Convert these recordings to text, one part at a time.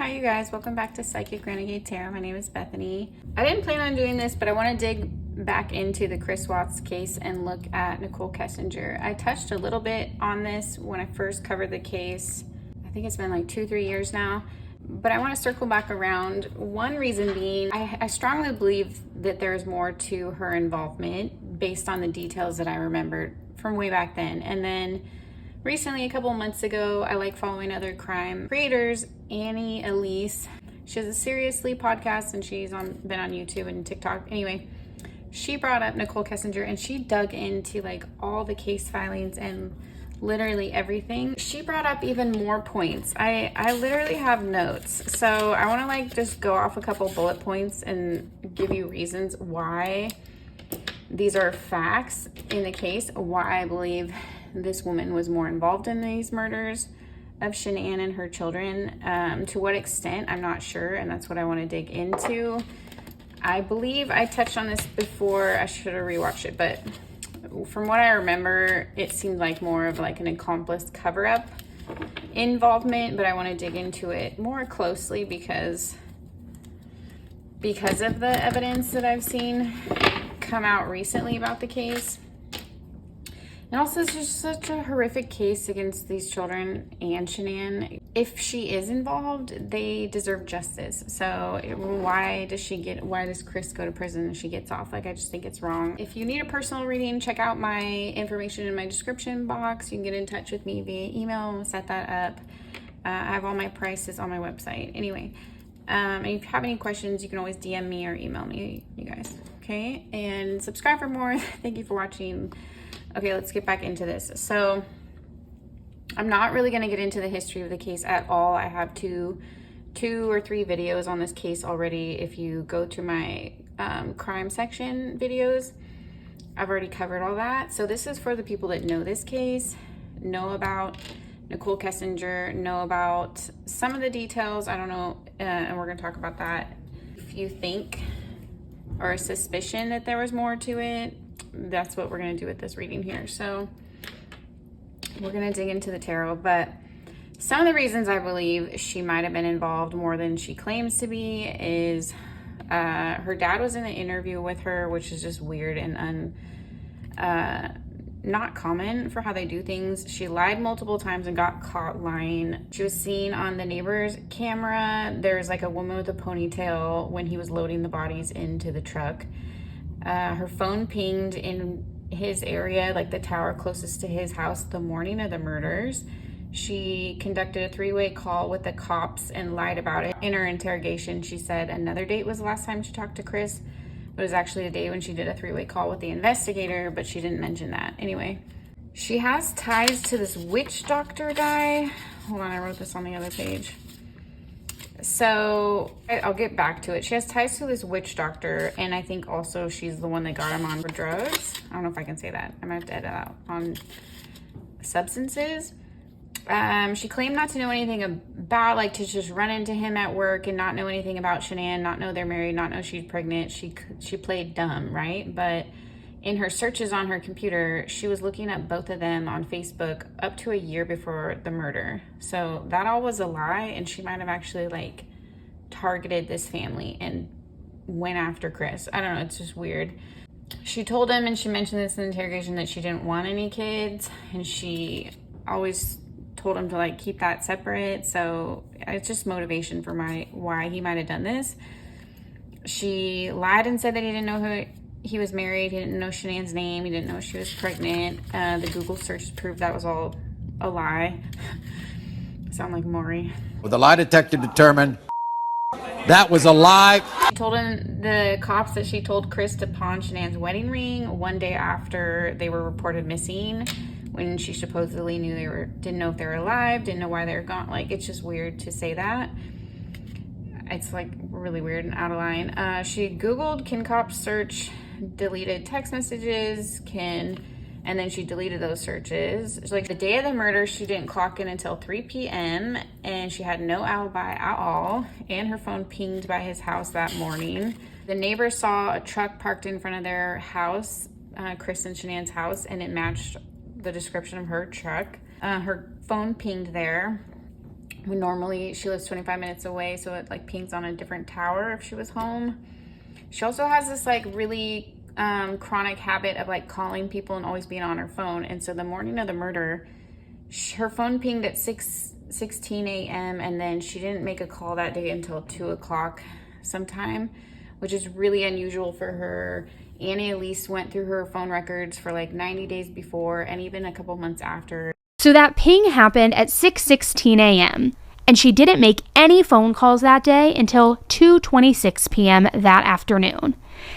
Hi you guys, welcome back to Psychic Renegade Tarot. My name is Bethany. I didn't plan on doing this, but I want to dig back into the Chris Watts case and look at Nichol Kessinger. I touched a little bit on this when I first covered the case. I think it's been like 2-3 years now, but I want to circle back around. One reason being, I strongly believe that there's more to her involvement based on the details that I remembered from way back then. And then recently, a couple months ago, I like following other crime creators. Annie Elise, she has a Seriously podcast and she's been on YouTube and TikTok. Anyway, she brought up Nichol Kessinger and she dug into like all the case filings and literally everything. She brought up even more points. I literally have notes, so I want to like just go off a couple bullet points and give you reasons why these are facts in the case, why I believe this woman was more involved in these murders of Shenann and her children. To what extent, I'm not sure, and that's what I want to dig into. I believe I touched on this before. I should have rewatched it, but from what I remember, it seemed like more of like an Accomplice cover-up involvement, but I want to dig into it more closely because of the evidence that I've seen come out recently about the case. And also, it's just such a horrific case against these children and Shenann. If she is involved, they deserve justice. So why does Chris go to prison and she gets off? Like, I just think it's wrong. If you need a personal reading, check out my information in my description box. You can get in touch with me via email and we'll set that up. I have all my prices on my website. Anyway, and if you have any questions, you can always DM me or email me, you guys. Okay, and subscribe for more. Thank you for watching. Okay, let's get back into this. So I'm not really going to get into the history of the case at all. I have two or three videos on this case already. If you go to my crime section videos, I've already covered all that. So this is for the people that know this case, know about Nichol Kessinger, know about some of the details. I don't know, and we're going to talk about that. If you think or a suspicion that there was more to it, that's what we're going to do with this reading here. So we're going to dig into the tarot, but some of the reasons I believe she might have been involved more than she claims to be is her dad was in an interview with her, which is just weird and not common for how they do things. She lied multiple times and got caught lying. She was seen on the neighbor's camera. There's like a woman with a ponytail when he was loading the bodies into the truck. Her phone pinged in his area, like the tower closest to his house, the morning of the murders. She conducted a 3-way call with the cops and lied about it. In her interrogation, she said another date was the last time she talked to Chris, but it was actually a day when she did a 3-way call with the investigator, but she didn't mention that. Anyway, she has ties to this witch doctor guy. Hold on, I wrote this on the other page. So I'll get back to it. She has ties to this witch doctor, and I think also she's the one that got him on for drugs. I don't know if I can say that. I might have to edit out on substances. She claimed not to know anything about, like, to just run into him at work and not know anything about Shenann, not know they're married, not know she's pregnant. She played dumb, right? But in her searches on her computer, she was looking up both of them on Facebook up to a year before the murder. So that all was a lie, and she might have actually like targeted this family and went after Chris. I don't know, it's just weird. She told him, and she mentioned this in the interrogation, that she didn't want any kids, and she always told him to like keep that separate. So it's just motivation for why he might have done this. She lied and said that he didn't know who he was married. He didn't know Shenann's name. He didn't know she was pregnant. The Google searches proved that was all a lie. Sound like Maury. Well, the lie detector determined that was a lie. She told the cops that she told Chris to pawn Shenann's wedding ring one day after they were reported missing, when she supposedly didn't know if they were alive, didn't know why they were gone. Like, it's just weird to say that. It's like really weird and out of line. She Googled, can cops search deleted text messages, and then she deleted those searches. It's like the day of the murder, she didn't clock in until 3 p.m. and she had no alibi at all, and her phone pinged by his house that morning. The neighbor saw a truck parked in front of their house, Chris and Shenann's house, and it matched the description of her truck. Her phone pinged there. Normally she lives 25 minutes away, so it like pings on a different tower if she was home. She also has this like really chronic habit of like calling people and always being on her phone. And so the morning of the murder, her phone pinged at 6:16 a.m. and then she didn't make a call that day until 2 o'clock sometime, which is really unusual for her. Annie Elise went through her phone records for like 90 days before and even a couple months after. So that ping happened at 6:16 a.m. and she didn't make any phone calls that day until 2:26 p.m. that afternoon.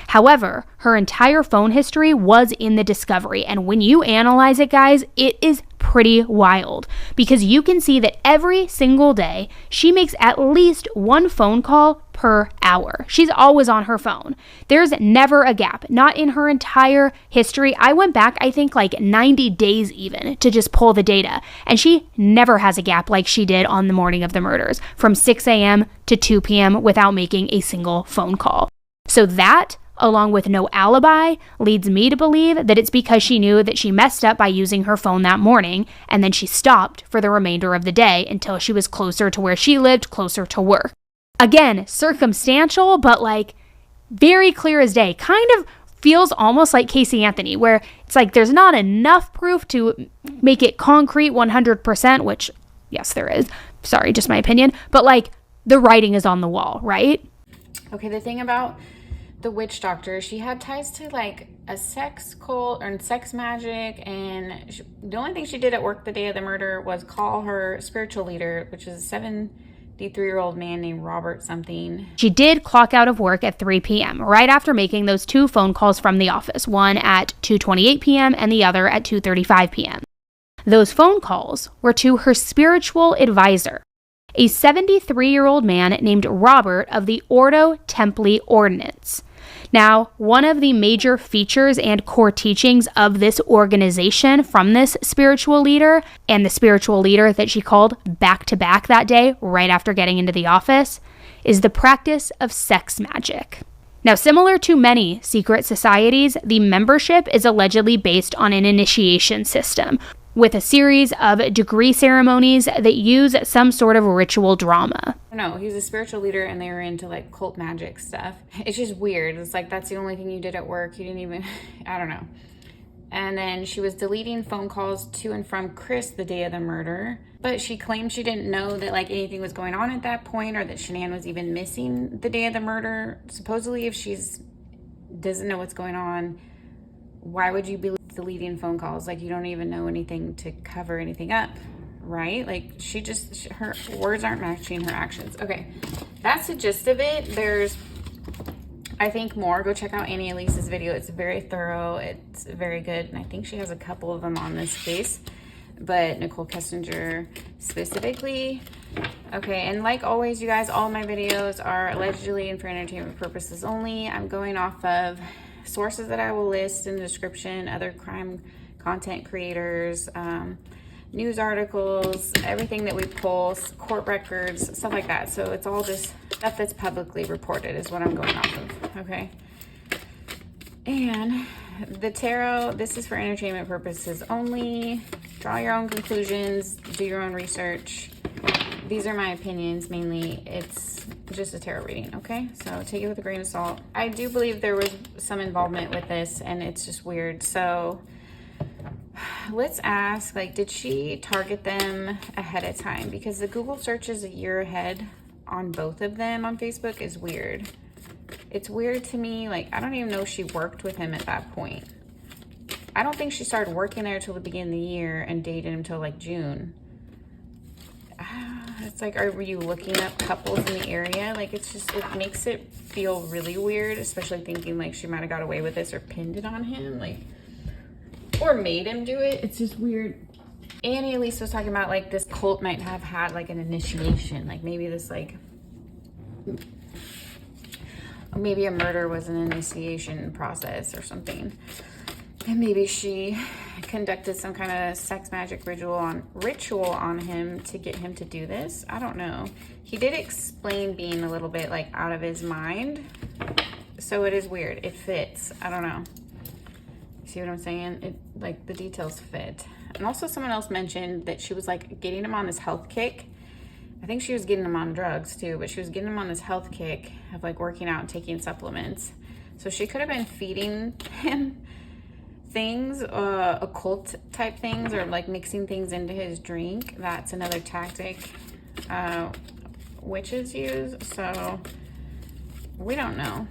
However, her entire phone history was in the discovery, and when you analyze it, guys, it is pretty wild because you can see that every single day she makes at least one phone call per hour. She's always on her phone. There's never a gap, not in her entire history. I went back, I think like 90 days even to just pull the data, and she never has a gap like she did on the morning of the murders from 6 a.m. to 2 p.m. without making a single phone call. So that, along with no alibi, leads me to believe that it's because she knew that she messed up by using her phone that morning, and then she stopped for the remainder of the day until she was closer to where she lived, closer to work. Again, circumstantial, but like very clear as day. Kind of feels almost like Casey Anthony, where it's like there's not enough proof to make it concrete 100%, which, yes, there is. Sorry, just my opinion. But like the writing is on the wall, right? Okay, the thing about the witch doctor, she had ties to like a sex cult or sex magic, and the only thing she did at work the day of the murder was call her spiritual leader, which is a 73-year-old man named Robert something. She did clock out of work at 3 p.m. right after making those two phone calls from the office, one at 2:28 p.m. and the other at 2:35 p.m. Those phone calls were to her spiritual advisor, a 73-year-old man named Robert of the Ordo Templi Ordinance. Now, one of the major features and core teachings of this organization from this spiritual leader, and the spiritual leader that she called back to back that day right after getting into the office, is the practice of sex magic. Now, similar to many secret societies, the membership is allegedly based on an initiation system, with a series of degree ceremonies that use some sort of ritual drama. No, he was a spiritual leader and they were into like cult magic stuff. It's just weird. It's like that's the only thing you did at work. You didn't even, I don't know. And then she was deleting phone calls to and from Chris the day of the murder, but she claimed she didn't know that like anything was going on at that point, or that Shenann was even missing the day of the murder. Supposedly, if she's doesn't know what's going on, why would you be deleting phone calls? Like, you don't even know anything to cover anything up, right? Like, her words aren't matching her actions. Okay, that's the gist of it. There's, I think, more. Go check out Annie Elise's video. It's very thorough. It's very good. And I think she has a couple of them on this case, but Nichol Kessinger specifically. Okay, and like always, you guys, all my videos are allegedly and for entertainment purposes only. I'm going off of sources that I will list in the description, other crime content creators, news articles, everything that we pull, court records, stuff like that. So it's all just stuff that's publicly reported is what I'm going off of, okay? And the tarot, this is for entertainment purposes only. Draw your own conclusions, do your own research. These are my opinions mainly. It's just a tarot reading, okay? So take it with a grain of salt. I do believe there was some involvement with this, and it's just weird. So let's ask, like, did she target them ahead of time? Because the Google search is a year ahead on both of them on Facebook is weird. It's weird to me. Like, I don't even know if she worked with him at that point. I don't think she started working there till the beginning of the year and dated him till like June. It's like, are you looking up couples in the area? Like, it's just, it makes it feel really weird, especially thinking like she might have got away with this or pinned it on him, like, or made him do it. It's just weird. Annie Elise was talking about like this cult might have had like an initiation, like maybe this like, maybe a murder was an initiation process or something. And maybe she conducted some kind of sex magic ritual on him to get him to do this. I don't know. He did explain being a little bit like out of his mind. So it is weird. It fits. I don't know. See what I'm saying? It, like, the details fit. And also someone else mentioned that she was like getting him on this health kick. I think she was getting him on drugs too, but she was getting him on this health kick of like working out and taking supplements. So she could have been feeding him things, occult type things, or like mixing things into his drink. That's another tactic witches use. So we don't know.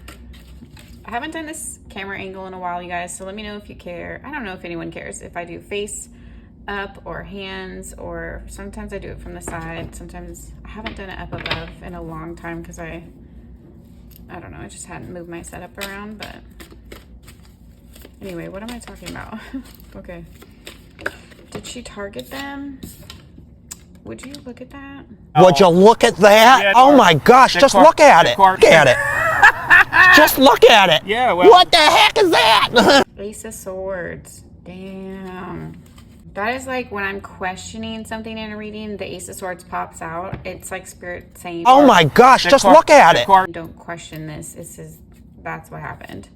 I haven't done this camera angle in a while, you guys, so let me know if you care. I don't know if anyone cares if I do face up or hands, or sometimes I do it from the side. Sometimes I haven't done it up above in a long time because I don't know, I just hadn't moved my setup around. But anyway, what am I talking about? Okay. Did she target them? Would you look at that? Would you look at that? Yeah, oh my gosh, just look at it. Look at it. Just look at it. Yeah, well. What the heck is that? Ace of Swords. Damn. That is like when I'm questioning something in a reading, the Ace of Swords pops out. It's like Spirit saying, Oh my gosh, just look at it. don't question this. That's what happened.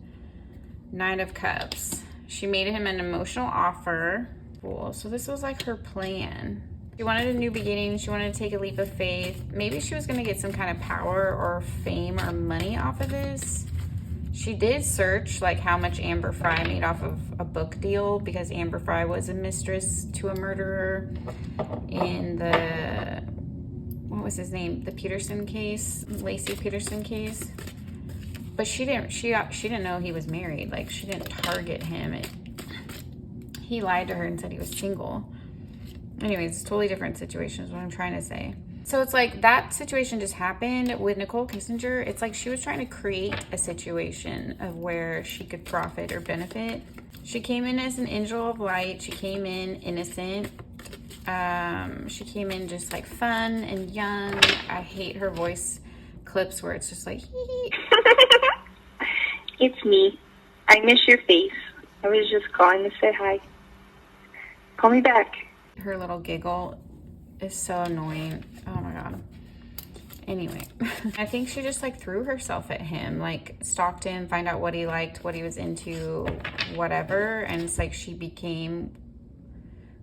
Knight of Cups. She made him an emotional offer. Cool. So this was like her plan. She wanted a new beginning. She wanted to take a leap of faith. Maybe she was going to get some kind of power or fame or money off of this. She did search like how much Amber Fry made off of a book deal, because Amber Fry was a mistress to a murderer in the, what was his name? The Peterson case, Lacey Peterson case. But she didn't know he was married. Like, she didn't target him. He lied to her and said he was single. Anyways, totally different situation is what I'm trying to say. So it's like that situation just happened with Nichol Kessinger. It's like she was trying to create a situation of where she could profit or benefit. She came in as an angel of light. She came in innocent. She came in just like fun and young. I hate her voice clips where it's just like, hee. It's me. I miss your face. I was just calling to say hi. Call me back. Her little giggle is so annoying. Oh my god. Anyway, I think she just like threw herself at him, like stalked him, find out what he liked, what he was into, whatever. And it's like she became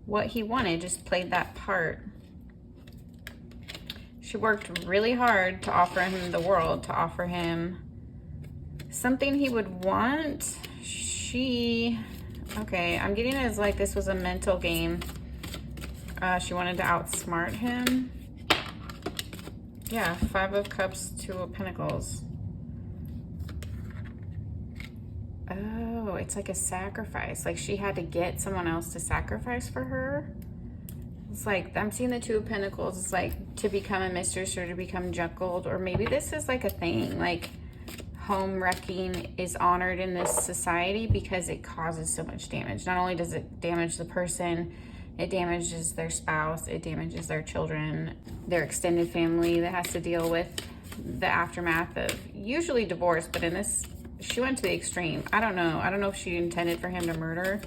what he wanted, just played that part. She worked really hard to offer him the world, to offer him something he would want. Okay, I'm getting it as like this was a mental game. She wanted to outsmart him. Yeah, 5 of Cups, 2 of Pentacles. Oh, it's like a sacrifice. Like she had to get someone else to sacrifice for her. It's like, I'm seeing the 2 of Pentacles. It's like to become a mistress or to become juckled. Or maybe this is like a thing. Like home wrecking is honored in this society because it causes so much damage. Not only does it damage the person, it damages their spouse, it damages their children, their extended family that has to deal with the aftermath of usually divorce. But in this, she went to the extreme. I don't know if she intended for him to murder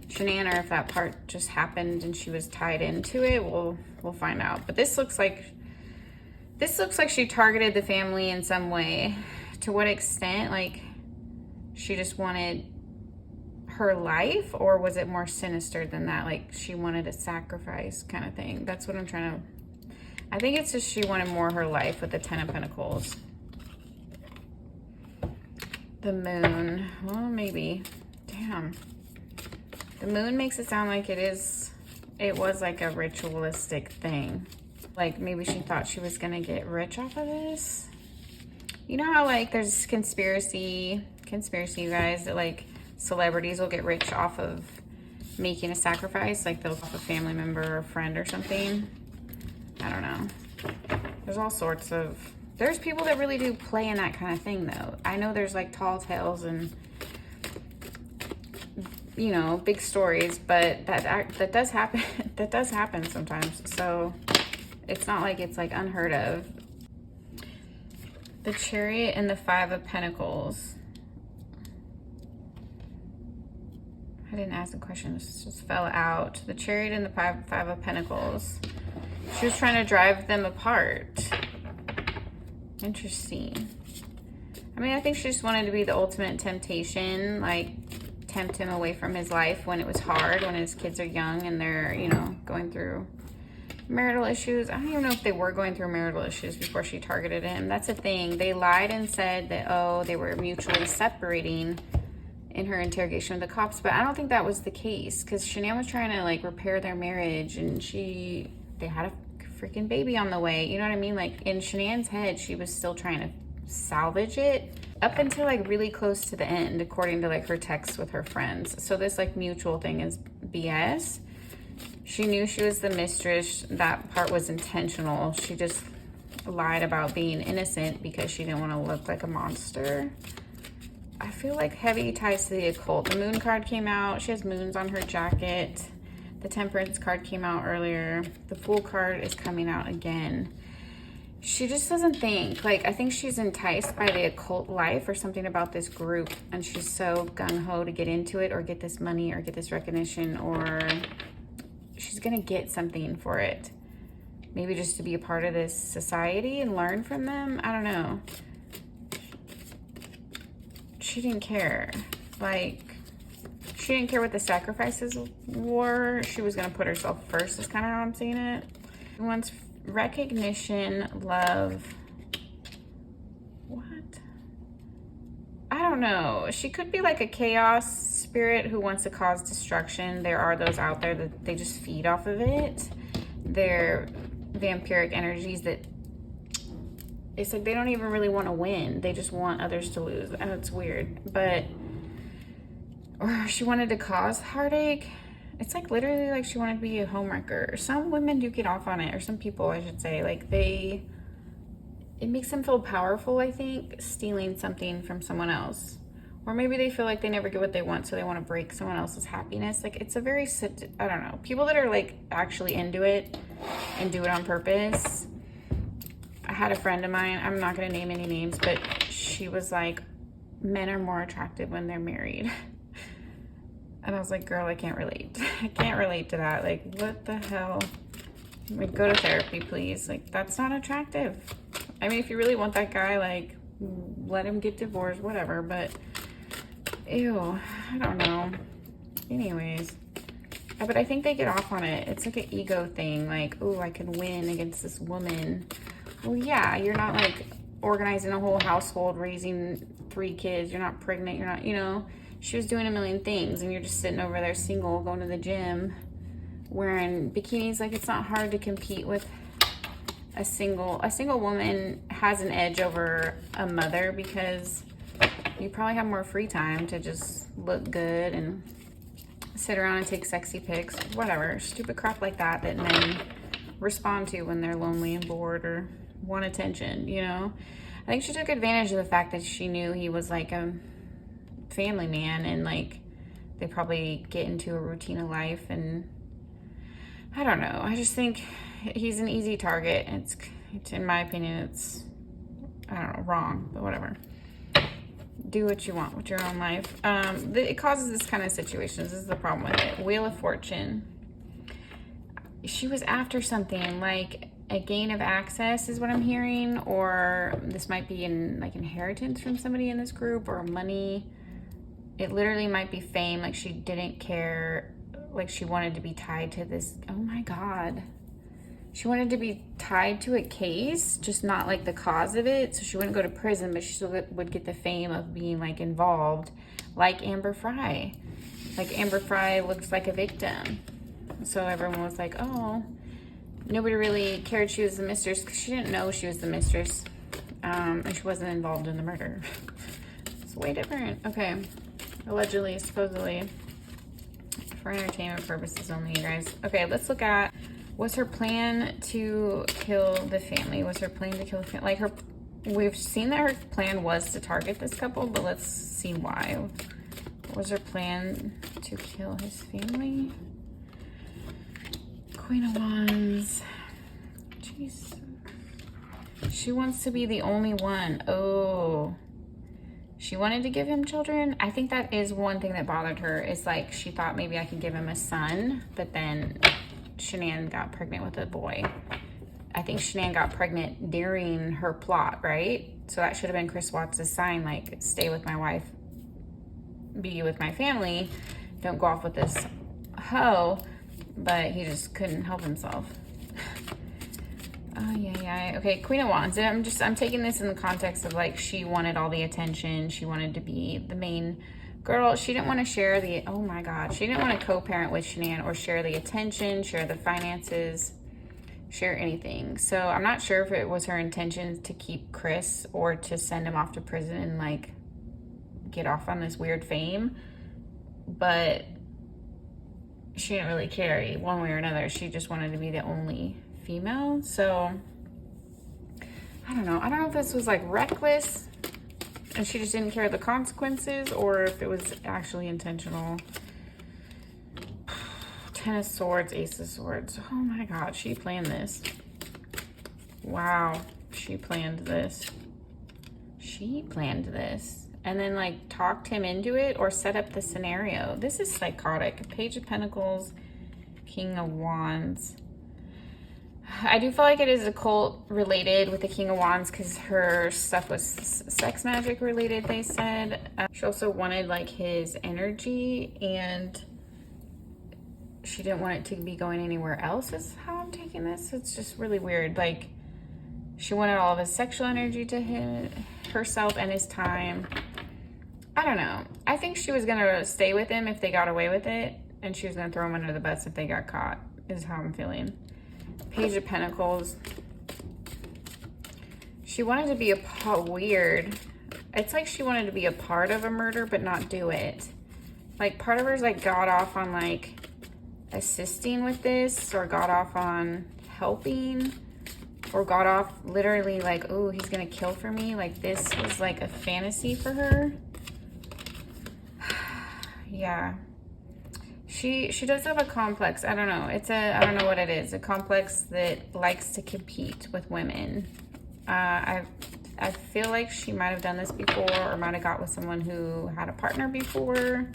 Shenann or if that part just happened and she was tied into it. We'll find out. But this looks like she targeted the family in some way. To what extent? Like she just wanted her life, or was it more sinister than that? Like she wanted a sacrifice kind of thing. That's what I'm trying to, I think it's just she wanted more of her life with the 10 of Pentacles. The Moon, well, maybe. Damn. The Moon makes it sound like it was like a ritualistic thing. Like maybe she thought she was gonna get rich off of this. You know how like there's conspiracy, you guys, that like celebrities will get rich off of making a sacrifice, like they'll off a family member or a friend or something. I don't know. There's all sorts of, there's people that really do play in that kind of thing though. I know there's like tall tales and, you know, big stories, but that does happen. That does happen sometimes. So it's not like it's like unheard of. The Chariot and the 5 of Pentacles. I didn't ask the question, this just fell out. The Chariot and the 5 of Pentacles. She was trying to drive them apart. Interesting. I mean, I think she just wanted to be the ultimate temptation, like tempt him away from his life when it was hard, when his kids are young and they're, you know, going through marital issues. I don't even know if they were going through marital issues before she targeted him. That's the thing. They lied and said that, oh, they were mutually separating in her interrogation with the cops, but I don't think that was the case, because Shenann was trying to like repair their marriage, and they had a freaking baby on the way. You know what I mean? Like, in Shenann's head, she was still trying to salvage it up until like really close to the end, according to like her texts with her friends. So this like mutual thing is BS. She knew she was the mistress. That part was intentional. She just lied about being innocent because she didn't want to look like a monster. I feel like heavy ties to the occult. The moon card came out. She has moons on her jacket. The temperance card came out earlier. The fool card is coming out again. She just doesn't think, like, I think she's enticed by the occult life or something about this group, and she's so gung-ho to get into it or get this money or get this recognition, or she's gonna get something for it. Maybe just to be a part of this society and learn from them. I don't know. She didn't care. Like, she didn't care what the sacrifices were. She was gonna put herself first, is kind of how I'm seeing it. She wants recognition, love. What? I don't know. She could be like a chaos spirit who wants to cause destruction. There are those out there that they just feed off of it. They're vampiric energies that it's like they don't even really want to win. They just want others to lose. And it's weird. But, or she wanted to cause heartache. It's like literally like she wanted to be a homewrecker. Some women do get off on it, or some people I should say. Like it makes them feel powerful, I think, stealing something from someone else. Or maybe they feel like they never get what they want, so they want to break someone else's happiness. Like, it's a very, I don't know. People that are like actually into it and do it on purpose. I had a friend of mine, I'm not going to name any names, but she was like, men are more attractive when they're married. And I was like, girl, I can't relate. I can't relate to that. Like, what the hell? Like, go to therapy, please. Like, that's not attractive. I mean, if you really want that guy, like, let him get divorced, whatever. But, ew, I don't know. Anyways. But I think they get off on it. It's like an ego thing. Like, oh, I could win against this woman. Well, yeah, you're not, like, organizing a whole household, raising 3 kids. You're not pregnant. You're not, you know. She was doing a million things, and you're just sitting over there single, going to the gym, wearing bikinis. Like, it's not hard to compete with a single woman has an edge over a mother, because you probably have more free time to just look good and sit around and take sexy pics, whatever, stupid crap like that men respond to when they're lonely and bored or want attention, you know. I think she took advantage of the fact that she knew he was like a family man, and like they probably get into a routine of life, and I don't know. I just think he's an easy target. It's in my opinion, it's, I don't know, wrong, but whatever. Do what you want with your own life. It causes this kind of situations. This is the problem with it. Wheel of Fortune. She was after something like a gain of access is what I'm hearing, or this might be in like inheritance from somebody in this group, or money. It literally might be fame. Like, she didn't care. Like, she wanted to be tied to this. Oh my God. She wanted to be tied to a case, just not like the cause of it. So she wouldn't go to prison, but she still would get the fame of being like involved, like Amber Fry. Like, Amber Fry looks like a victim. So everyone was like, oh, nobody really cared she was the mistress, because she didn't know she was the mistress. And she wasn't involved in the murder. It's way different. Okay. Allegedly, supposedly, for entertainment purposes only, you guys. Okay, let's look at, what's her plan to kill the family? What's her plan to kill the family? Like, we've seen that her plan was to target this couple, but let's see why. What was her plan to kill his family? Queen of Wands. Jeez. She wants to be the only one. Oh. She wanted to give him children. I think that is one thing that bothered her. Is like, she thought maybe I could give him a son, but then Shenann got pregnant with a boy. I think Shenann got pregnant during her plot, right? So that should have been Chris Watts' sign, like, stay with my wife, be with my family, don't go off with this hoe. But he just couldn't help himself. Oh, yeah. Okay, Queen of Wands. I'm taking this in the context of, like, she wanted all the attention. She wanted to be the main girl. She didn't want to share the, oh my God. She didn't want to co-parent with Shenann or share the attention, share the finances, share anything. So I'm not sure if it was her intention to keep Chris or to send him off to prison and, like, get off on this weird fame. But she didn't really care one way or another. She just wanted to be the only female. So I don't know if this was like reckless and she just didn't care the consequences, or if it was actually intentional. Ten of Swords, Ace of Swords. Oh my God, she planned this. Wow, she planned this. And then, like, talked him into it or set up the scenario. This is psychotic. Page of Pentacles, King of Wands. I do feel like it is occult related with the King of Wands because her stuff was sex magic related, they said. She also wanted, like, his energy, and she didn't want it to be going anywhere else, is how I'm taking this. It's just really weird. Like, she wanted all of his sexual energy to him, herself, and his time. I don't know. I think she was going to stay with him if they got away with it, and she was going to throw him under the bus if they got caught, is how I'm feeling. Page of Pentacles. She wanted to be a part, weird. It's like she wanted to be a part of a murder, but not do it. Like, part of her's, like, got off on, like, assisting with this, or got off on helping, or got off literally like, oh, he's gonna kill for me. Like, this was like a fantasy for her. Yeah. She does have a complex. I don't know. I don't know what it is. A complex that likes to compete with women. I feel like she might have done this before, or might have got with someone who had a partner before,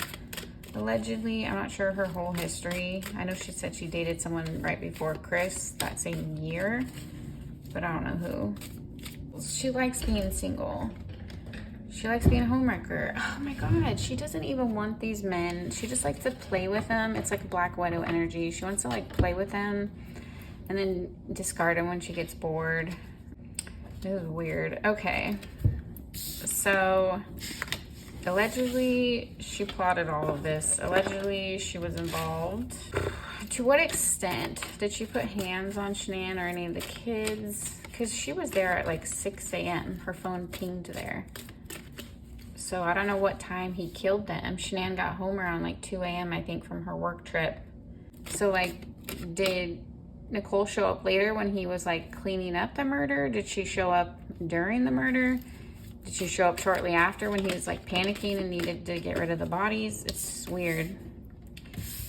allegedly. I'm not sure her whole history. I know she said she dated someone right before Chris that same year, but I don't know who. She likes being single. She likes being a homewrecker. Oh my God, she doesn't even want these men. She just likes to play with them. It's like a Black Widow energy. She wants to, like, play with them and then discard them when she gets bored. This is weird. Okay. So, allegedly, she plotted all of this. Allegedly, she was involved. To what extent did she put hands on Shenann or any of the kids? Because she was there at like 6 a.m. Her phone pinged there. So I don't know what time he killed them. Shenann got home around like 2 a.m. I think from her work trip. So, like, did Nichol show up later when he was, like, cleaning up the murder? Did she show up during the murder? Did she show up shortly after when he was, like, panicking and needed to get rid of the bodies? It's weird.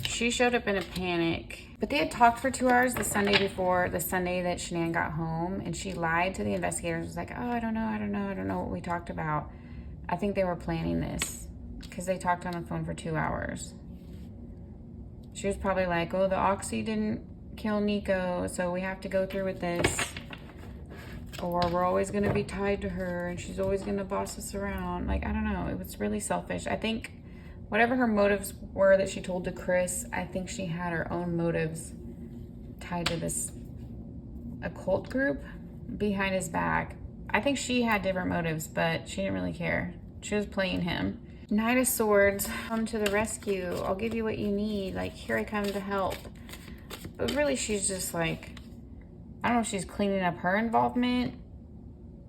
She showed up in a panic. But they had talked for 2 hours the Sunday before, the Sunday that Shenann got home. And she lied to the investigators. Was like, oh, I don't know what we talked about. I think they were planning this because they talked on the phone for 2 hours. She was probably like, oh, the Oxy didn't kill Nico, so we have to go through with this. Or we're always going to be tied to her and she's always going to boss us around. Like, I don't know. It was really selfish. I think whatever her motives were that she told to Chris, I think she had her own motives tied to this occult group behind his back. I think she had different motives, but she didn't really care. She was playing him. Knight of Swords, come to the rescue. I'll give you what you need. Like, here I come to help. But really, she's just like, I don't know if she's cleaning up her involvement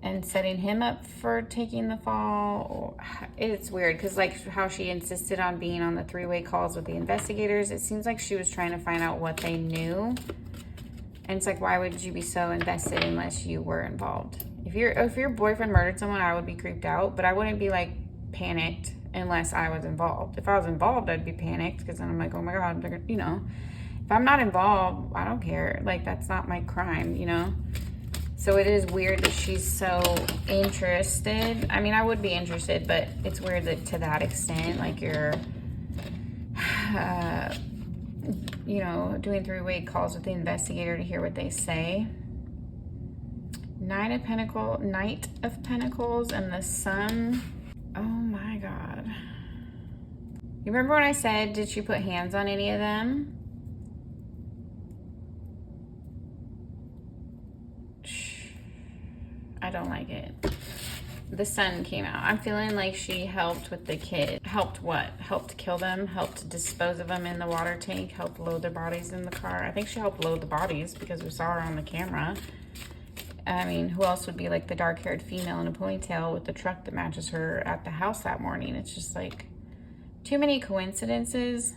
and setting him up for taking the fall. It's weird because, like, how she insisted on being on the three-way calls with the investigators, it seems like she was trying to find out what they knew. And it's like, why would you be so invested unless you were involved? If your boyfriend murdered someone, I would be creeped out, but I wouldn't be, like, panicked unless I was involved. If I was involved, I'd be panicked because then I'm like, oh my God, you know. If I'm not involved, I don't care. Like, that's not my crime, you know? So it is weird that she's so interested. I mean, I would be interested, but it's weird that to that extent, like, you're, you know, doing three-way calls with the investigator to hear what they say. Knight of Pentacles and the Sun. Oh my God. You remember when I said, did she put hands on any of them? don't like it. The son came out. I'm feeling like she helped with the kid. Helped what? Helped kill them? Helped dispose of them in the water tank? Helped load their bodies in the car? I think she helped load the bodies because we saw her on the camera. I mean, who else would be like the dark-haired female in a ponytail with the truck that matches her at the house that morning? It's just like too many coincidences.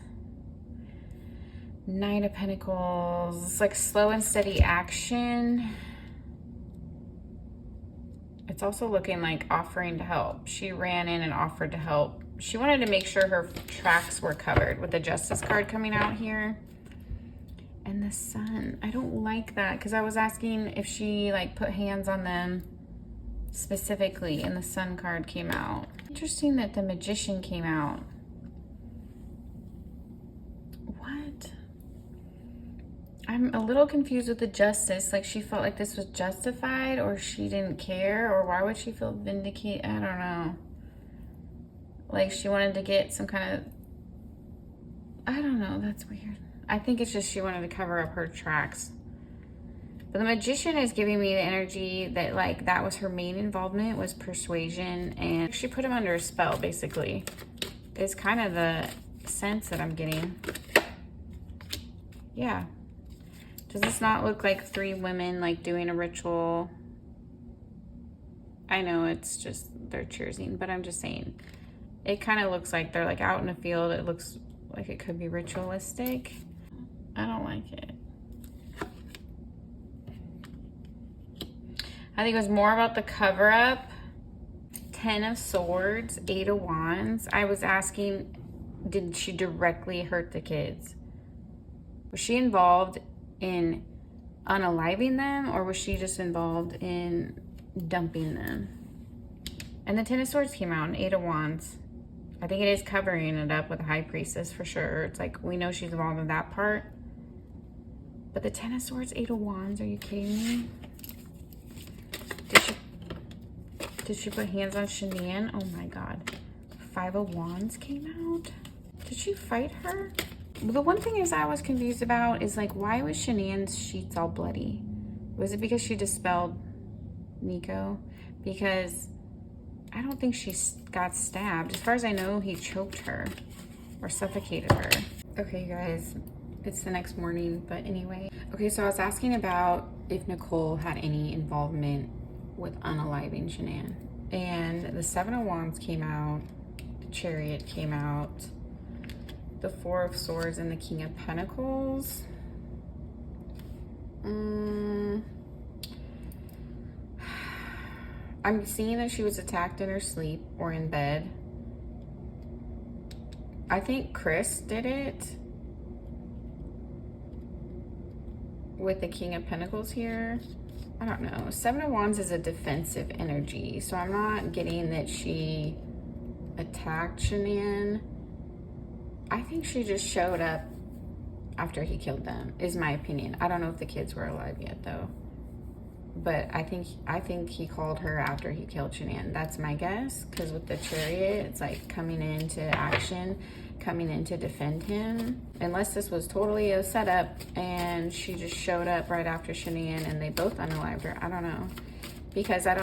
Nine of Pentacles. It's like slow and steady action. It's also looking like offering to help. She ran in and offered to help. She wanted to make sure her tracks were covered with the Justice card coming out here. And the Sun. I don't like that because I was asking if she like put hands on them specifically and the Sun card came out. Interesting that the Magician came out. What? I'm a little confused with the Justice. Like she felt like this was justified or she didn't care, or why would she feel vindicated? I don't know. Like she wanted to get some kind of, I don't know, that's weird. I think it's just she wanted to cover up her tracks. But the Magician is giving me the energy that like that was her main involvement, was persuasion, and she put him under a spell basically. Is kind of the sense that I'm getting. Yeah. Does this not look like three women like doing a ritual? I know it's just they're cheersing, but I'm just saying it kind of looks like they're like out in a field. It looks like it could be ritualistic. I don't like it. I think it was more about the cover up. 10 of Swords, 8 of Wands. I was asking, did she directly hurt the kids? Was she involved in unaliving them, or was she just involved in dumping them? And the 10 of Swords came out, and 8 of Wands. I think it is covering it up with a High Priestess for sure. It's like we know she's involved in that part. But the 10 of Swords, 8 of Wands, are you kidding me? Did she put hands on Shenann? Oh my God. 5 of Wands came out. Did she fight her? The one thing is I was confused about is like, why was Shenann's sheets all bloody? Was it because she dispelled Nico? Because I don't think she got stabbed. As far as I know, he choked her or suffocated her. Okay, you guys, it's the next morning, but anyway. Okay, so I was asking about if Nichol had any involvement with unaliving Shenann. And the 7 of Wands came out, the Chariot came out, the 4 of Swords, and the King of Pentacles. I'm seeing that she was attacked in her sleep or in bed. I think Chris did it with the King of Pentacles here. I don't know. 7 of Wands is a defensive energy, so I'm not getting that she attacked Shenann. I think she just showed up after he killed them, is my opinion. I don't know if the kids were alive yet though. But I think he called her after he killed Shenann. That's my guess, because with the Chariot, it's like coming into action, coming in to defend him. Unless this was totally a setup and she just showed up right after Shenann and they both unalived her. I don't know. Because I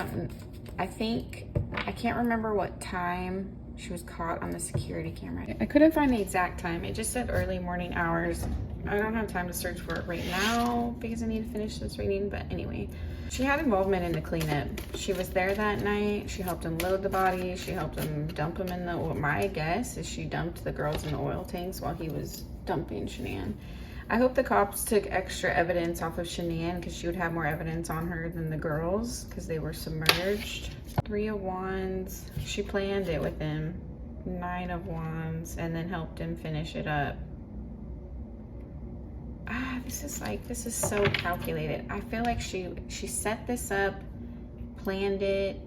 can't remember what time she was caught on the security camera. I couldn't find the exact time. It just said early morning hours. I don't have time to search for it right now because I need to finish this reading, but anyway. She had involvement in the cleanup. She was there that night. She helped him load the body. She helped him dump him in the oil. My guess is she dumped the girls in the oil tanks while he was dumping Shenann. I hope the cops took extra evidence off of Shenann because she would have more evidence on her than the girls because they were submerged. 3 of Wands. She planned it with him. 9 of Wands, and then helped him finish it up. This is so calculated. I feel like she set this up, planned it,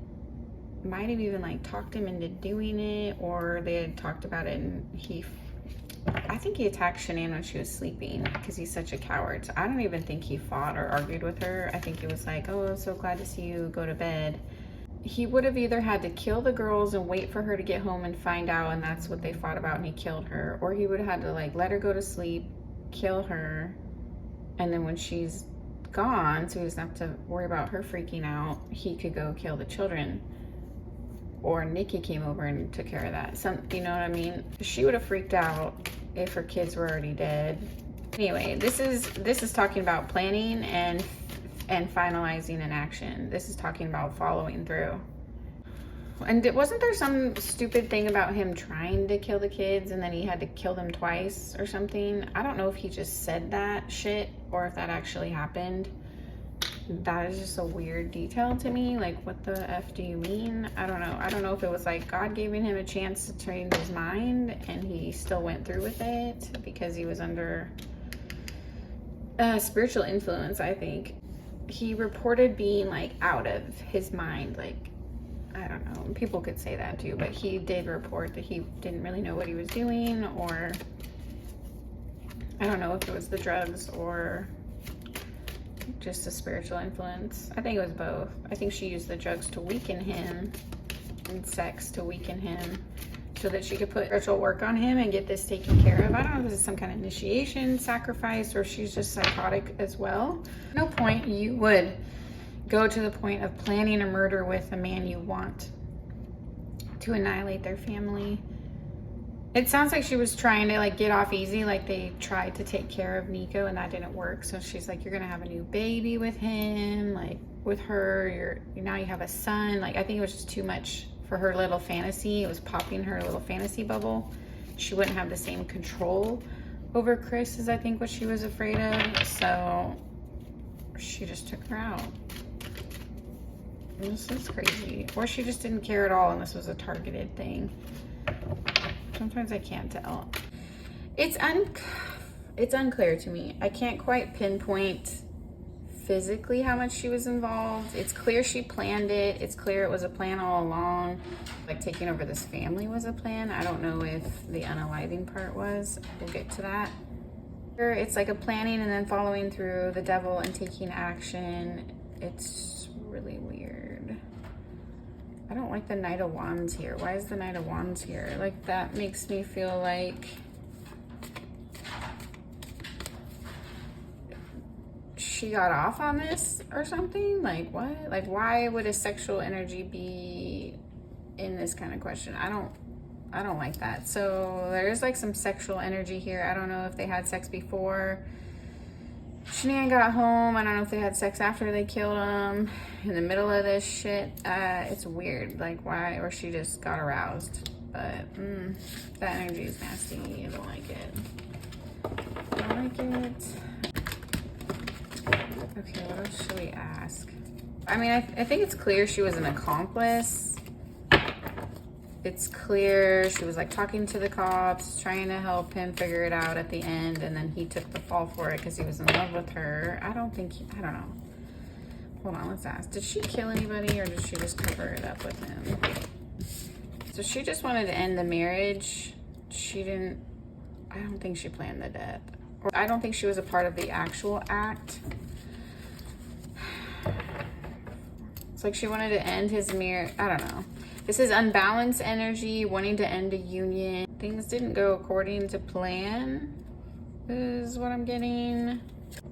might have even like talked him into doing it, or they had talked about it and I think he attacked Shenann when she was sleeping because he's such a coward. So I don't even think he fought or argued with her. I think he was like, oh, I'm so glad to see you, go to bed. He would have either had to kill the girls and wait for her to get home and find out, and that's what they fought about and he killed her, or he would have had to like let her go to sleep, kill her, and then when she's gone, so he doesn't have to worry about her freaking out, he could go kill the children. Or Nikki came over and took care of that. You know what I mean? She would have freaked out if her kids were already dead. Anyway, this is talking about planning and finalizing an action. This is talking about following through. And wasn't there some stupid thing about him trying to kill the kids and then he had to kill them twice or something? I don't know if he just said that shit or if that actually happened. That is just a weird detail to me. Like, what the F do you mean? I don't know. I don't know if it was like God giving him a chance to change his mind and he still went through with it because he was under spiritual influence, I think. He reported being like out of his mind, like, I don't know, people could say that too, but he did report that he didn't really know what he was doing, or I don't know if it was the drugs or just a spiritual influence. I think it was both. I think she used the drugs to weaken him and sex to weaken him so that she could put spiritual work on him and get this taken care of. I don't know if this is some kind of initiation, sacrifice, or she's just psychotic as well. No point you would go to the point of planning a murder with a man you want to annihilate their family. It sounds like she was trying to like get off easy, like they tried to take care of Nico and that didn't work. So she's like, you're gonna have a new baby with him, like with her, now you have a son. Like, I think it was just too much for her little fantasy. It was popping her little fantasy bubble. She wouldn't have the same control over Chris as I think what she was afraid of. So she just took her out. This is crazy. Or she just didn't care at all and this was a targeted thing. Sometimes I can't tell. It's unclear to me. I can't quite pinpoint physically how much she was involved. It's clear she planned it. It's clear it was a plan all along. Like taking over this family was a plan. I don't know if the unaliving part was. We'll get to that. It's like a planning and then following through, the devil and taking action. It's really weird. I don't like the Knight of Wands here. Why is the Knight of Wands here? Like, that makes me feel like she got off on this or something. Like, what? Like, why would a sexual energy be in this kind of question? I don't like that. So there's like some sexual energy here. I don't know if they had sex before Shenann got home. I don't know if they had sex after they killed him in the middle of this shit. It's weird. Like, why? Or she just got aroused. But that energy is nasty. I don't like it. I don't like it. Okay, what else should we ask? I mean, I think it's clear she was an accomplice. It's clear she was like talking to the cops, trying to help him figure it out at the end, and then he took the fall for it because he was in love with her. I don't know. Hold on, let's ask. Did she kill anybody or did she just cover it up with him? So she just wanted to end the marriage. I don't think she planned the death. Or I don't think she was a part of the actual act. It's like she wanted to end his marriage. I don't know. This is unbalanced energy, wanting to end a union. Things didn't go according to plan, is what I'm getting.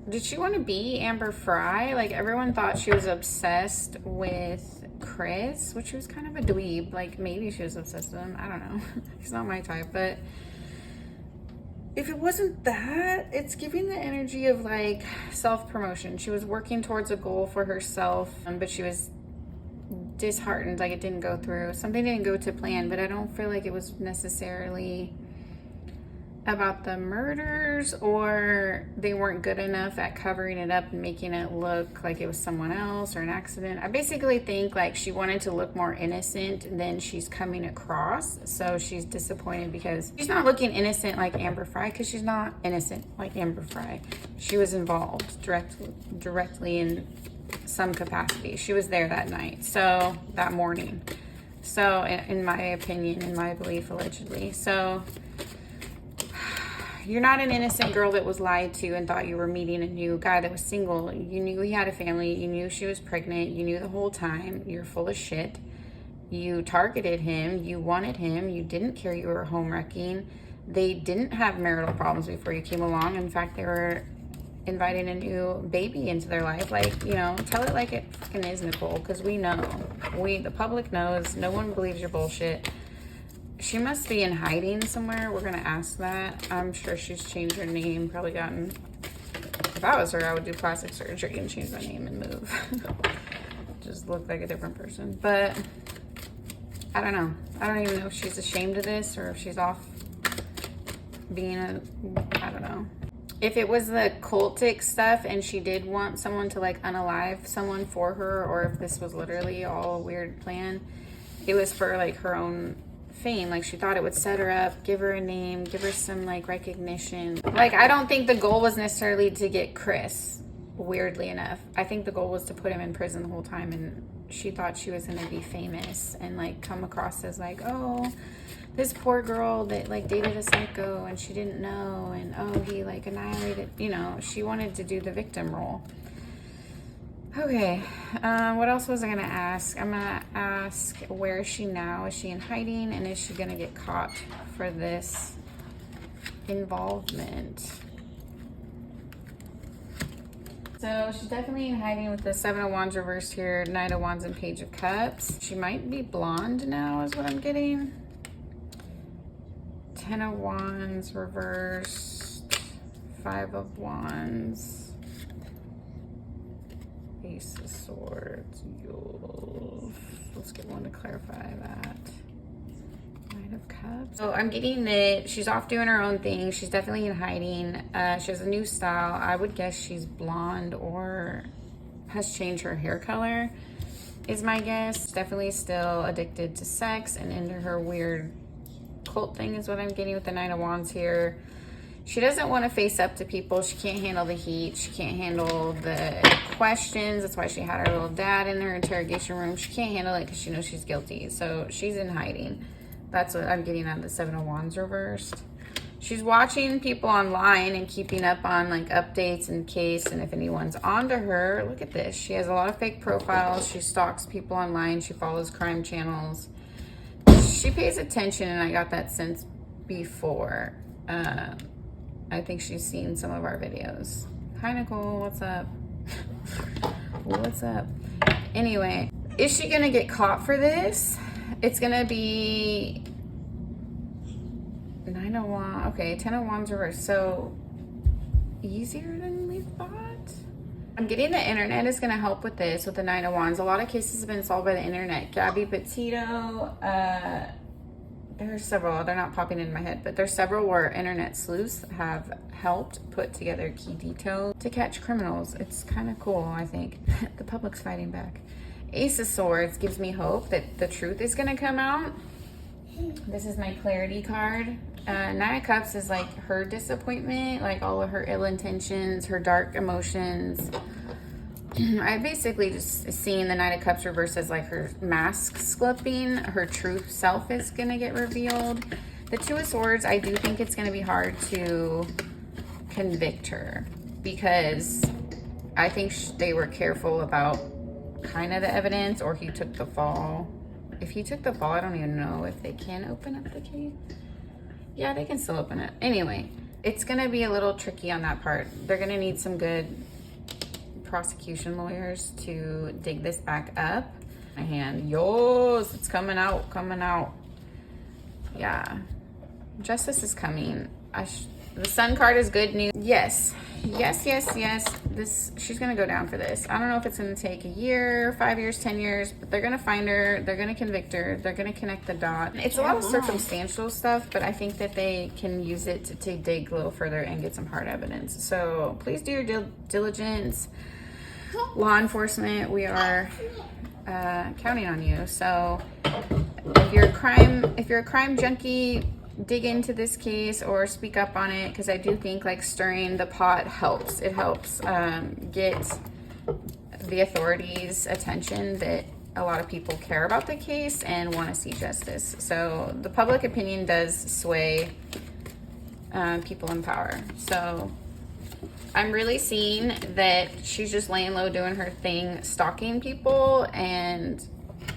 Did she want to be Amber Fry? Like, everyone thought she was obsessed with Chris, which was kind of a dweeb. Like, maybe she was obsessed with him. I don't know. He's not my type, but if it wasn't that, it's giving the energy of like self-promotion. She was working towards a goal for herself, but she was disheartened, like it didn't go through. Something didn't go to plan, but I don't feel like it was necessarily about the murders, or they weren't good enough at covering it up and making it look like it was someone else or an accident. I basically think like she wanted to look more innocent than she's coming across, so she's disappointed because she's not looking innocent like Amber Fry, because she's not innocent like Amber Fry. She was involved directly in some capacity. She was there that night, so that morning, so in my opinion, in my belief, allegedly. So you're not an innocent girl that was lied to and thought you were meeting a new guy that was single. You knew he had a family. You knew she was pregnant. You knew the whole time. You're full of shit. You targeted him. You wanted him. You didn't care you were home wrecking. They didn't have marital problems before you came along. In fact, they were inviting a new baby into their life. Like, you know, tell it like it fucking is, Nicole, because we know. The public knows. No one believes your bullshit. She must be in hiding somewhere. We're going to ask that. I'm sure she's changed her name, probably gotten... If I was her, I would do plastic surgery and change my name and move. Just look like a different person. But I don't know. I don't even know if she's ashamed of this or if she's off being I don't know. If it was the cultic stuff and she did want someone to like unalive someone for her, or if this was literally all a weird plan, it was for like her own fame. Like she thought it would set her up, give her a name, give her some like recognition. Like I don't think the goal was necessarily to get Chris, weirdly enough. I think the goal was to put him in prison the whole time, and she thought she was gonna be famous and like come across as like, oh, this poor girl that like dated a psycho and she didn't know, and oh, he like annihilated, you know. She wanted to do the victim role. Okay, what else was I gonna ask? I'm gonna ask, where is she now? Is she in hiding, and is she gonna get caught for this involvement? So she's definitely in hiding with the Seven of Wands reversed here, Knight of Wands and Page of Cups. She might be blonde now is what I'm getting. Ten of Wands reversed, Five of Wands, Ace of Swords. Let's get one to clarify that. Knight of Cups. So I'm getting that she's off doing her own thing. She's definitely in hiding. She has a new style. I would guess she's blonde or has changed her hair color is my guess. Definitely still addicted to sex and into her weird cult thing is what I'm getting with the Nine of Wands here. She doesn't want to face up to people. She can't handle the heat. She can't handle the questions. That's why she had her little dad in her interrogation room. She can't handle it because she knows she's guilty. So she's in hiding. That's what I'm getting out of the Seven of Wands reversed. She's watching people online and keeping up on like updates in case and if anyone's onto her. Look at this. She has a lot of fake profiles. She stalks people online. She follows crime channels. She pays attention, and I got that sense before. I think she's seen some of our videos. Hi, Nicole. What's up? What's up? Anyway, is she gonna get caught for this? It's gonna be Nine of Wands. Okay, Ten of Wands reversed. So easier than we thought. I'm getting the internet is gonna help with this, with the Nine of Wands. A lot of cases have been solved by the internet. Gabby Petito, there's several, they're not popping in my head, but there's several where internet sleuths have helped put together key details to catch criminals. It's kind of cool, I think. The public's fighting back. Ace of Swords gives me hope that the truth is gonna come out. This is my clarity card. Nine of Cups is like her disappointment, like all of her ill intentions, her dark emotions. I basically just seen the Knight of Cups reversed as like her mask slipping. Her true self is gonna get revealed. The Two of Swords, I do think it's gonna be hard to convict her because I think they were careful about kind of the evidence, or he took the fall. If he took the fall, I don't even know if they can open up the case. Yeah, they can still open it. Anyway, it's gonna be a little tricky on that part. They're gonna need some good prosecution lawyers to dig this back up. My hand, yours, it's coming out, coming out. Yeah, justice is coming. The Sun card is good news. Yes, yes, yes, yes. She's gonna go down for this. I don't know if it's gonna take a year, 5 years, 10 years, but they're gonna find her. They're gonna convict her. They're gonna connect the dot. It's a lot of circumstantial stuff, but I think that they can use it to dig a little further and get some hard evidence. So please do your diligence. Law enforcement, we are counting on you. So if you're a crime junkie, dig into this case or speak up on it, because I do think like stirring the pot helps. It helps get the authorities' attention that a lot of people care about the case and want to see justice. So the public opinion does sway people in power. So I'm really seeing that she's just laying low doing her thing, stalking people, and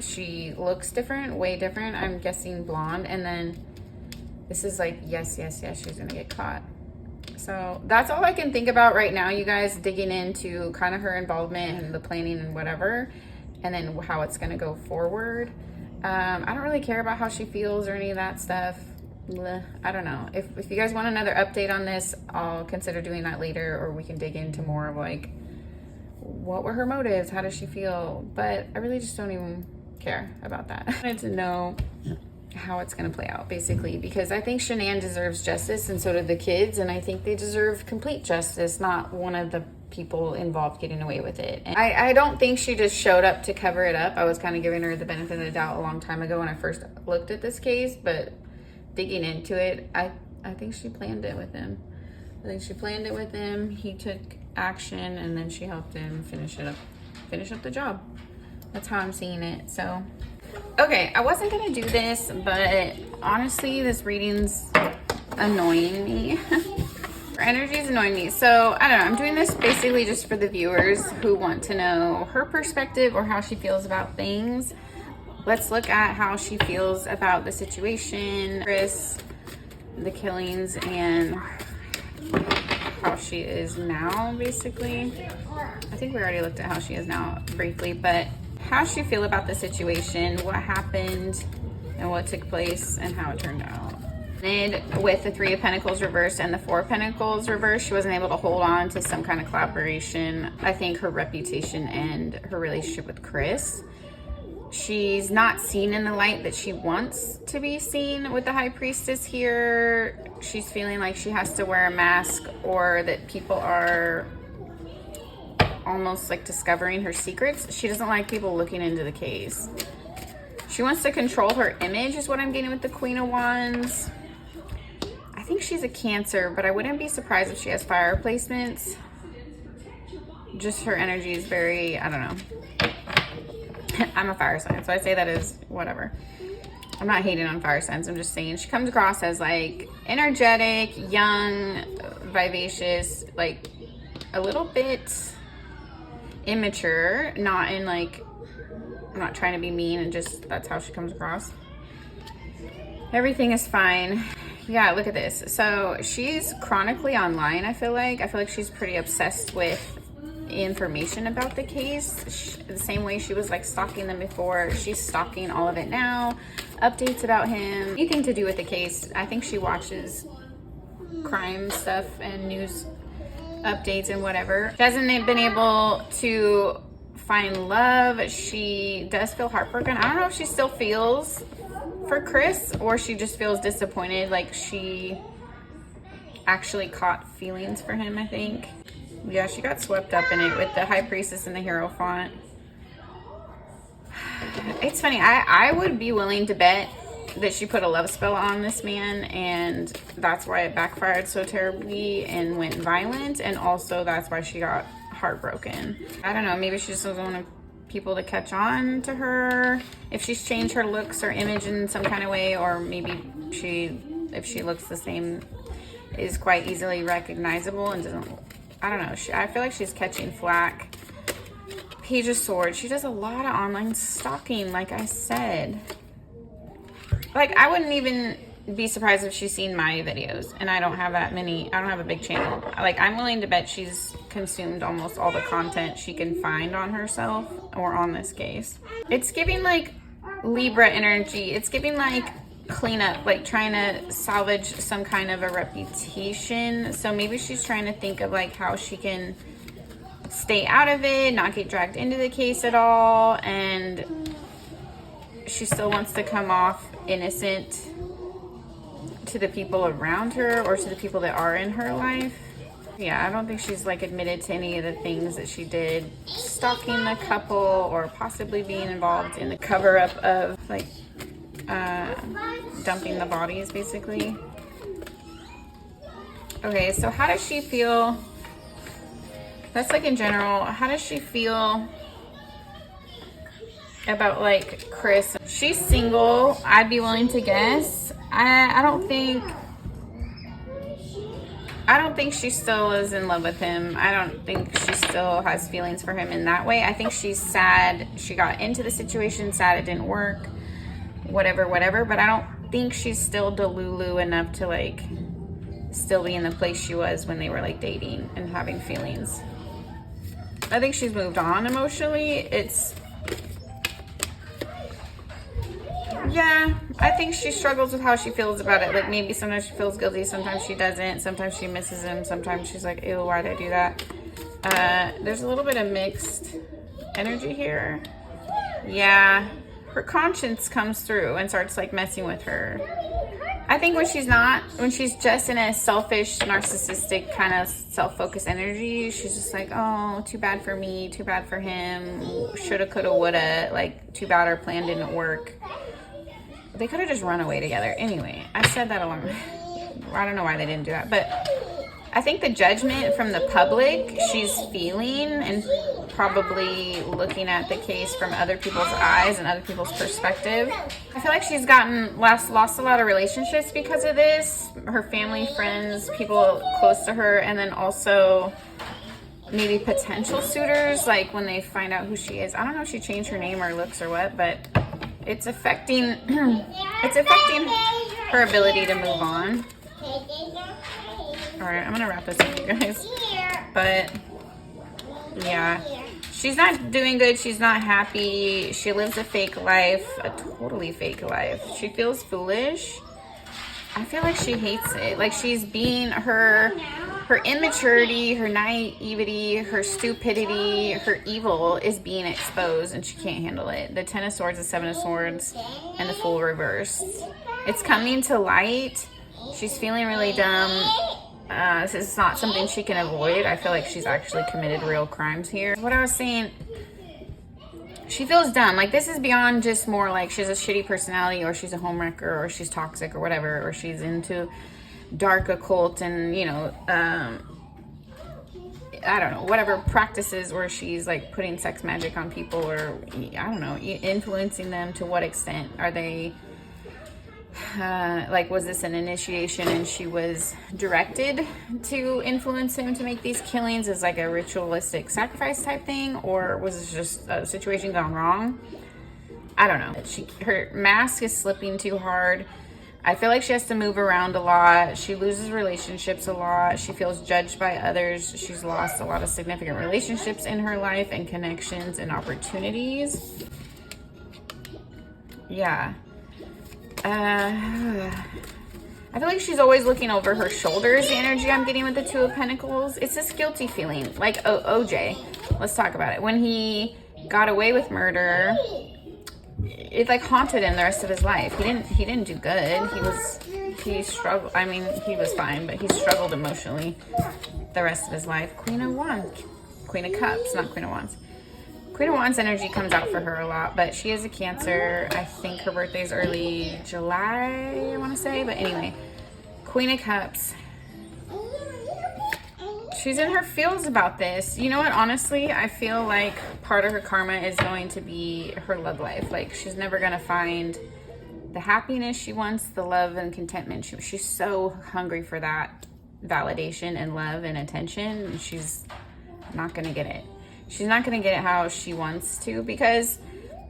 she looks different, way different. I'm guessing blonde, and then this is like, yes, yes, yes, she's gonna get caught. So that's all I can think about right now, you guys, digging into kind of her involvement and the planning and whatever, and then how it's going to go forward. I don't really care about how she feels or any of that stuff. I don't know. If you guys want another update on this, I'll consider doing that later, or we can dig into more of like, what were her motives? How does she feel? But I really just don't even care about that. I wanted to know how it's going to play out, basically, because I think Shenann deserves justice, and so do the kids, and I think they deserve complete justice, not one of the people involved getting away with it. And I don't think she just showed up to cover it up. I was kind of giving her the benefit of the doubt a long time ago when I first looked at this case, but digging into it, I think she planned it with him. I think she planned it with him. He took action, and then she helped him finish up the job. That's how I'm seeing it. So, okay, I wasn't gonna do this, but honestly, this reading's annoying me. Her energy is annoying me. So, I don't know. I'm doing this basically just for the viewers who want to know her perspective or how she feels about things. Let's look at how she feels about the situation, Chris, the killings, and how she is now, basically. I think we already looked at how she is now briefly, but how she feel about the situation, what happened, and what took place, and how it turned out. With the Three of Pentacles reversed and the Four of Pentacles reversed, she wasn't able to hold on to some kind of collaboration. I think her reputation and her relationship with Chris. She's not seen in the light that she wants to be seen with the High Priestess here. She's feeling like she has to wear a mask, or that people are almost like discovering her secrets. She doesn't like people looking into the case. She wants to control her image is what I'm getting with the Queen of Wands. I think she's a Cancer, but I wouldn't be surprised if she has fire placements. Just her energy is very, I don't know. I'm a fire sign, so I say that as whatever. I'm not hating on fire signs. I'm just saying she comes across as like energetic, young, vivacious, like a little bit immature, not in like, I'm not trying to be mean, and just that's how she comes across. Everything is fine. Yeah, look at this. So she's chronically online, I feel like she's pretty obsessed with information about the case. The same way she was like stalking them before, she's stalking all of it now. Updates about him, anything to do with the case. I think she watches crime stuff and news updates and whatever. She hasn't been able to find love. She does feel heartbroken. I don't know if she still feels for Chris, or she just feels disappointed, like she actually caught feelings for him, I think. Yeah, she got swept up in it with the High Priestess and the Hero font. It's funny, I would be willing to bet that she put a love spell on this man, and that's why it backfired so terribly and went violent, and also that's why she got heartbroken. I don't know, maybe she just doesn't want people to catch on to her, if she's changed her looks or image in some kind of way, or maybe if she looks the same, is quite easily recognizable and doesn't, I don't know. I feel like she's catching flack. Page of Swords. She does a lot of online stalking, like I said. Like, I wouldn't even be surprised if she's seen my videos, and I don't have that many. I don't have a big channel. Like, I'm willing to bet she's consumed almost all the content she can find on herself or on this case. It's giving like Libra energy. It's giving like cleanup, like trying to salvage some kind of a reputation. So maybe she's trying to think of like how she can stay out of it, not get dragged into the case at all, and she still wants to come off innocent to the people around her or to the people that are in her life. Yeah, I don't think she's like admitted to any of the things that she did, stalking the couple or possibly being involved in the cover-up of like dumping the bodies, basically. Okay, so how does she feel? That's like in general, how does she feel about like Chris? She's single, I'd be willing to guess. I don't think she still is in love with him. I don't think she still has feelings for him in that way. I think she's sad she got into the situation, sad it didn't work, whatever, but I don't think she's still delulu enough to like still be in the place she was when they were like dating and having feelings. I think she's moved on emotionally. Yeah, I think she struggles with how she feels about it. Like, maybe sometimes she feels guilty, sometimes she doesn't, sometimes she misses him, sometimes she's like, ew, why'd I do that? There's a little bit of mixed energy here. Yeah, her conscience comes through and starts like messing with her. I think when she's just in a selfish, narcissistic kind of self-focused energy, she's just like, oh, too bad for me, too bad for him, shoulda, coulda, woulda, like, too bad our plan didn't work. They could have just run away together. Anyway, I said that I don't know why they didn't do that, but I think the judgment from the public she's feeling, and probably looking at the case from other people's eyes and other people's perspective. I feel like she's lost a lot of relationships because of this. Her family, friends, people close to her, and then also maybe potential suitors, like when they find out who she is. I don't know if she changed her name or looks or what, but it's affecting her ability to move on. Alright, I'm gonna wrap this up, you guys. But yeah, she's not doing good. She's not happy. She lives a fake life, a totally fake life. She feels foolish. I feel like she hates it. Like, she's being her immaturity, her naivety, her stupidity, her evil is being exposed, and she can't handle it. The 10 of Swords, the 7 of Swords, and the Fool reversed. It's coming to light. She's feeling really dumb. This is not something she can avoid. I feel like she's actually committed real crimes here. What I was saying, she feels dumb. Like, this is beyond just more like she's a shitty personality, or she's a homewrecker, or she's toxic, or whatever, or she's into dark occult and, you know, I don't know, whatever practices where she's like putting sex magic on people, or I don't know, influencing them. To what extent are they, like, was this an initiation and she was directed to influence him to make these killings as like a ritualistic sacrifice type thing, or was this just a situation gone wrong? I don't know. Her mask is slipping too hard. I feel like she has to move around a lot. She loses relationships a lot. She feels judged by others. She's lost a lot of significant relationships in her life, and connections and opportunities. Yeah. I feel like she's always looking over her shoulders, the energy I'm getting with the 2 of Pentacles. It's this guilty feeling. Like, OJ, let's talk about it. When he got away with murder, it like haunted him the rest of his life. He didn't do good. He struggled. I mean, he was fine, but he struggled emotionally the rest of his life. Queen of Cups, not Queen of Wands. Queen of Wands energy comes out for her a lot, but she is a Cancer. I think her birthday's early July, I want to say. But anyway, Queen of Cups. She's in her feels about this. You know what? Honestly, I feel like part of her karma is going to be her love life. Like, she's never going to find the happiness she wants, the love and contentment. She's so hungry for that validation and love and attention. She's not going to get it. She's not going to get it how she wants to, because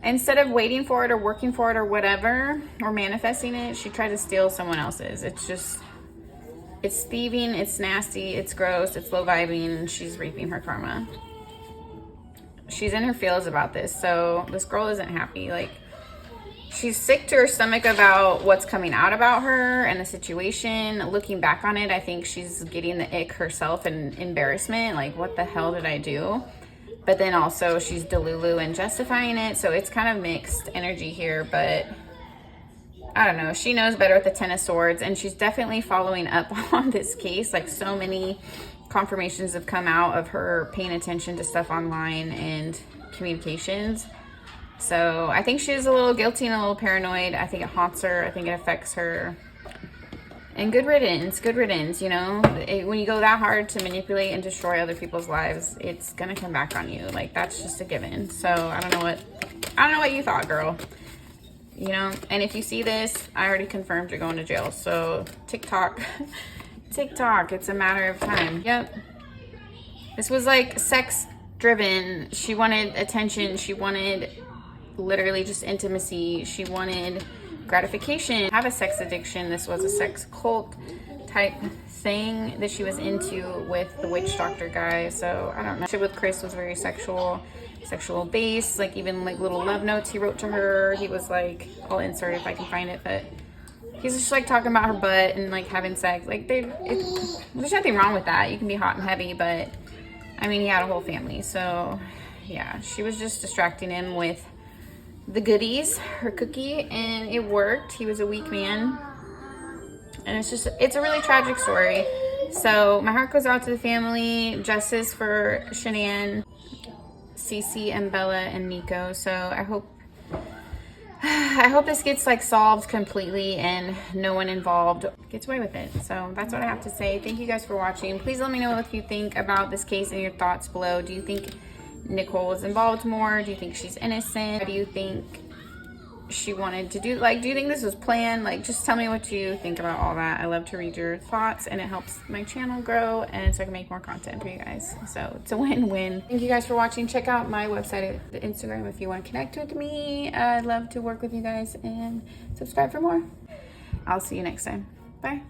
instead of waiting for it or working for it or whatever, or manifesting it, she tried to steal someone else's. It's thieving, it's nasty, it's gross, it's low vibing, and she's reaping her karma. She's in her feels about this, so this girl isn't happy. Like, she's sick to her stomach about what's coming out about her and the situation. Looking back on it, I think she's getting the ick herself and embarrassment. Like, what the hell did I do? But then also she's delulu and justifying it, so it's kind of mixed energy here, but I don't know. She knows better with the 10 of Swords, and she's definitely following up on this case. Like, so many confirmations have come out of her paying attention to stuff online and communications. So I think she's a little guilty and a little paranoid. I think it haunts her. I think it affects her. And good riddance, you know? When you go that hard to manipulate and destroy other people's lives, it's gonna come back on you. Like, that's just a given. So I don't know what you thought, girl. You know, and if you see this, I already confirmed you're going to jail. So TikTok, it's a matter of time. Yep. This was like sex driven. She wanted attention. She wanted literally just intimacy. She wanted gratification. Have a sex addiction. This was a sex cult type thing that she was into with the witch doctor guy. So I don't know. Shit with Chris was very sexual based. Like even like little love notes he wrote to her. He was like, I'll insert it if I can find it, but he's just like talking about her butt and like having sex. Like there's nothing wrong with that. You can be hot and heavy, but I mean, he had a whole family. So yeah, she was just distracting him with the goodies, her cookie, and it worked. He was a weak man. And it's a really tragic story. So my heart goes out to the family. Justice for Shenann, Cece, and Bella, and Nico. So I hope this gets like solved completely and no one involved gets away with it. So that's what I have to say. Thank you guys for watching. Please let me know what you think about this case and your thoughts below. Do you think Nichol was involved more? Do you think she's innocent? Do you think she wanted to do, like, do you think this was planned? Like, just tell me what you think about all that. I love to read your thoughts, and it helps my channel grow and so I can make more content for you guys. So it's a win-win. Thank you guys for watching. Check out my website at Instagram if you want to connect with me. I'd love to work with you guys, and subscribe for more. I'll see you next time. Bye.